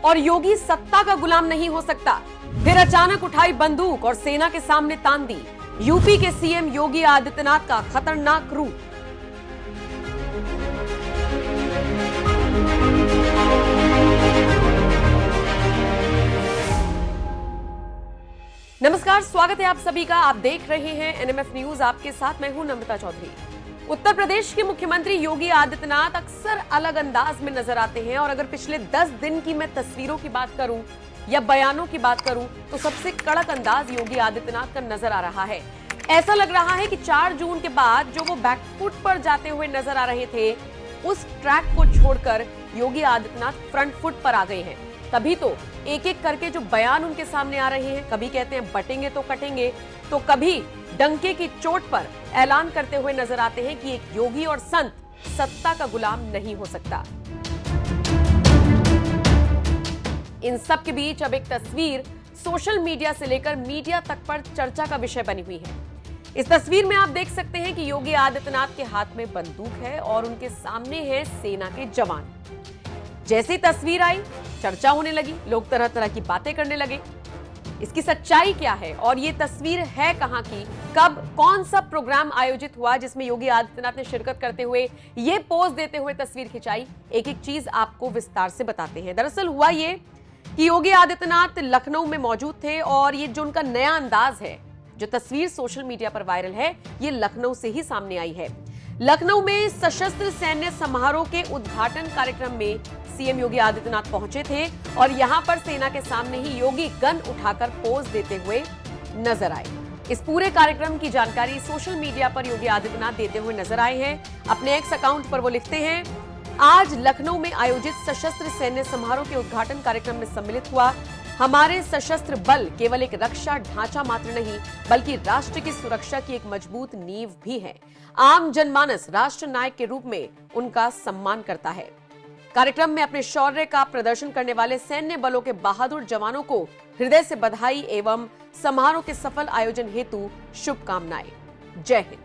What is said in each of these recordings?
और योगी सत्ता का गुलाम नहीं हो सकता। फिर अचानक उठाई बंदूक और सेना के सामने तान दी यूपी के सीएम योगी आदित्यनाथ का खतरनाक रूप। नमस्कार, स्वागत है आप सभी का। आप देख रहे हैं एनएमएफ न्यूज। आपके साथ मैं हूं नम्रता चौधरी। उत्तर प्रदेश के मुख्यमंत्री योगी आदित्यनाथ अक्सर अलग अंदाज में नजर आते हैं और अगर पिछले 10 दिन की मैं तस्वीरों की बात करूं या बयानों की बात करूं तो सबसे कड़क अंदाज योगी आदित्यनाथ का नजर आ रहा है। ऐसा लग रहा है कि 4 जून के बाद जो वो बैकफुट पर जाते हुए नजर आ रहे थे, उस ट्रैक को छोड़कर योगी आदित्यनाथ फ्रंट फुट पर आ गए हैं। तभी तो एक एक करके जो बयान उनके सामने आ रहे हैं, कभी कहते हैं बटेंगे तो कटेंगे, तो कभी डंके की चोट पर ऐलान करते हुए नजर आते हैं कि एक योगी और संत सत्ता का गुलाम नहीं हो सकता। इन सब के बीच अब एक तस्वीर सोशल मीडिया से लेकर मीडिया तक पर चर्चा का विषय बनी हुई है। इस तस्वीर में आप देख सकते हैं कि योगी आदित्यनाथ के हाथ में बंदूक है और उनके सामने है सेना के जवान। जैसी तस्वीर आई, चर्चा होने लगी, लोग तरह तरह की बातें करने लगे। इसकी सच्चाई क्या है और ये तस्वीर है कहां की, कब, कौन सा प्रोग्राम आयोजित हुआ जिसमें योगी आदित्यनाथ ने शिरकत करते हुए ये पोज देते हुए तस्वीर खिंचाई, एक एक चीज आपको विस्तार से बताते हैं। दरअसल हुआ ये कि योगी आदित्यनाथ लखनऊ में मौजूद थे और ये जो उनका नया अंदाज है, जो तस्वीर सोशल मीडिया पर वायरल है, ये लखनऊ से ही सामने आई है। लखनऊ में सशस्त्र सैन्य समारोह के उद्घाटन कार्यक्रम में सीएम योगी आदित्यनाथ पहुंचे थे और यहां पर सेना के सामने ही योगी गन उठाकर पोज देते हुए नजर आए। इस पूरे कार्यक्रम की जानकारी सोशल मीडिया पर योगी आदित्यनाथ देते हुए नजर आए हैं। अपने एक्स अकाउंट पर वो लिखते हैं, आज लखनऊ में आयोजित सशस्त्र सैन्य समारोह के उद्घाटन कार्यक्रम में सम्मिलित हुआ। हमारे सशस्त्र बल केवल एक रक्षा ढांचा मात्र नहीं, बल्कि राष्ट्र की सुरक्षा की एक मजबूत नींव भी है। आम जनमानस राष्ट्र नायक के रूप में उनका सम्मान करता है। कार्यक्रम में अपने शौर्य का प्रदर्शन करने वाले सैन्य बलों के बहादुर जवानों को हृदय से बधाई एवं समारोह के सफल आयोजन हेतु शुभकामनाएं। जय हिंद।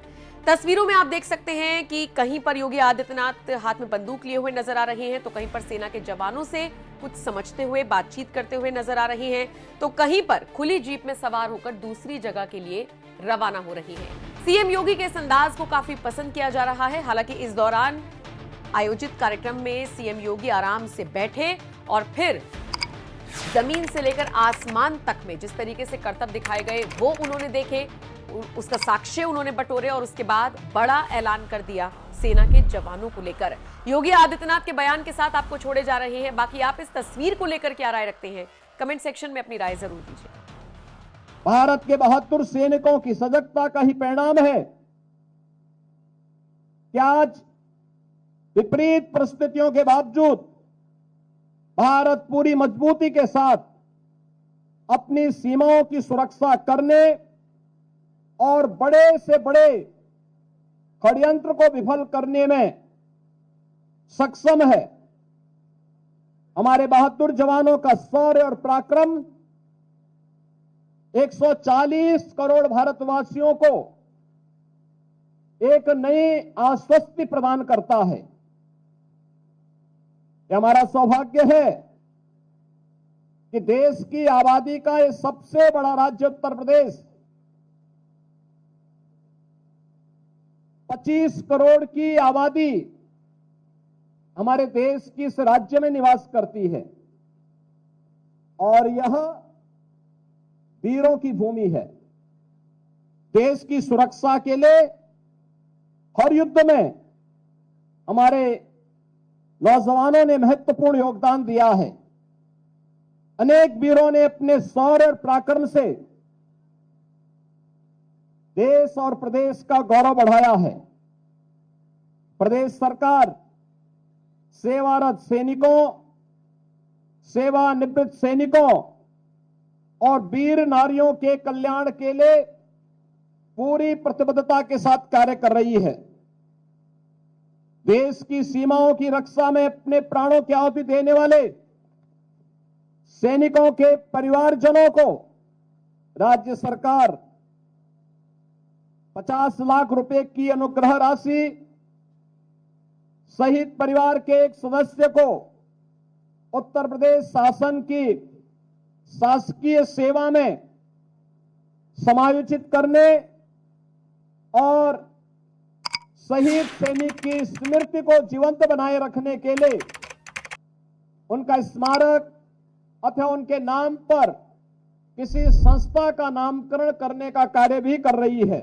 तस्वीरों में आप देख सकते हैं कि कहीं पर योगी आदित्यनाथ हाथ में बंदूक लिए हुए नजर आ रहे हैं, तो कहीं पर सेना के जवानों से कुछ समझते हुए बातचीत करते हुए नजर आ रही हैं, तो कहीं पर खुली जीप में सवार होकर दूसरी जगह के लिए रवाना हो रही हैं। सीएम योगी के इस अंदाज को काफी पसंद किया जा रहा है। हालांकि इस दौरान आयोजित कार्यक्रम में सीएम योगी आराम से बैठे और फिर जमीन से लेकर आसमान तक में जिस तरीके से करतब दिखाए गए वो उन्होंने देखे, उसका साक्ष्य उन्होंने बटोरे और उसके बाद बड़ा ऐलान कर दिया सेना के जवानों को लेकर। योगी आदित्यनाथ के बयान के साथ आपको छोड़े जा रहे हैं। बाकी आप इस तस्वीर को लेकर क्या राय रखते हैं, कमेंट सेक्शन में अपनी राय जरूर दीजिए। भारत के बहादुर सैनिकों की सजगता का ही परिणाम है कि आज विपरीत परिस्थितियों के बावजूद भारत पूरी मजबूती के साथ अपनी सीमाओं की सुरक्षा करने और बड़े से बड़े षड्यंत्र को विफल करने में सक्षम है। हमारे बहादुर जवानों का शौर्य और पराक्रम 140 करोड़ भारतवासियों को एक नई आश्वस्ति प्रदान करता है। यह हमारा सौभाग्य है कि देश की आबादी का ये सबसे बड़ा राज्य उत्तर प्रदेश 25 करोड़ की आबादी हमारे देश की इस राज्य में निवास करती है और यह वीरों की भूमि है। देश की सुरक्षा के लिए हर युद्ध में हमारे नौजवानों ने महत्वपूर्ण योगदान दिया है। अनेक वीरों ने अपने शौर्य और पराक्रम से देश और प्रदेश का गौरव बढ़ाया है। प्रदेश सरकार सेवारत सैनिकों, सेवानिवृत्त सैनिकों और वीर नारियों के कल्याण के लिए पूरी प्रतिबद्धता के साथ कार्य कर रही है। देश की सीमाओं की रक्षा में अपने प्राणों की आहुति देने वाले सैनिकों के परिवारजनों को राज्य सरकार 50 लाख रुपए की अनुग्रह राशि, शहीद परिवार के एक सदस्य को उत्तर प्रदेश शासन की शासकीय सेवा में समायोजित करने और शहीद सैनिक की स्मृति को जीवंत बनाए रखने के लिए उनका स्मारक अथवा उनके नाम पर किसी संस्था का नामकरण करने का कार्य भी कर रही है।